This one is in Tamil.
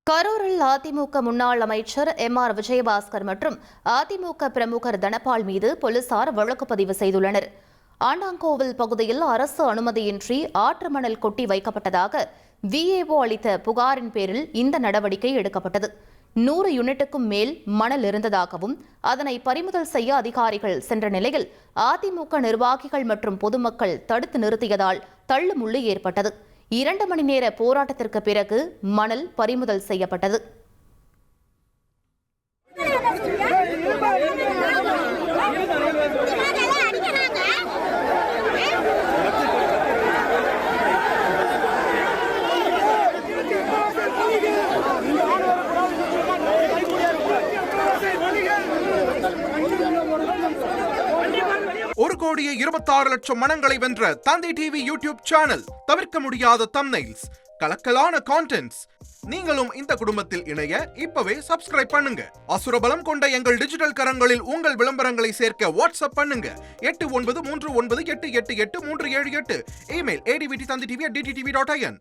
கரூரில் அதிமுக முன்னாள் அமைச்சர் எம்.ஆர். விஜயபாஸ்கர் மற்றும் அதிமுக பிரமுகர் தனபால் மீது போலீசார் வழக்கு பதிவு செய்துள்ளனர். ஆண்டாங்கோவில் பகுதியில் அரசு அனுமதியின்றி ஆற்று மணல் கொட்டி வைக்கப்பட்டதாக விஏஓ அளித்த புகாரின் பேரில் இந்த நடவடிக்கை எடுக்கப்பட்டது. 100 யூனிட்டுக்கும் மேல் மணல் இருந்ததாகவும் அதனை பறிமுதல் செய்ய அதிகாரிகள் சென்ற நிலையில் அதிமுக நிர்வாகிகள் மற்றும் பொதுமக்கள் தடுத்து நிறுத்தியதால் தள்ளுமுள்ளு ஏற்பட்டது. 2 மணி நேர போராட்டத்திற்கு பிறகு மணல் பறிமுதல் செய்யப்பட்டது. $1,26,00,000 மனங்களை வென்ற தந்தி டிவி யூடியூப் சேனல். தவிர்க்க முடியாத தம்ப்நெயில்ஸ், கலக்கலான கான்டென்ட்ஸ். நீங்களும் இந்த குடும்பத்தில் இணைய இப்பவே சப்ஸ்கிரைப் பண்ணுங்க. அசுரபலம் கொண்ட எங்கள் டிஜிட்டல் கரங்களில் உங்கள் விளம்பரங்களை சேர்க்க வாட்ஸ்அப் பண்ணுங்க. 8939888838. Email advttv@dttv.in.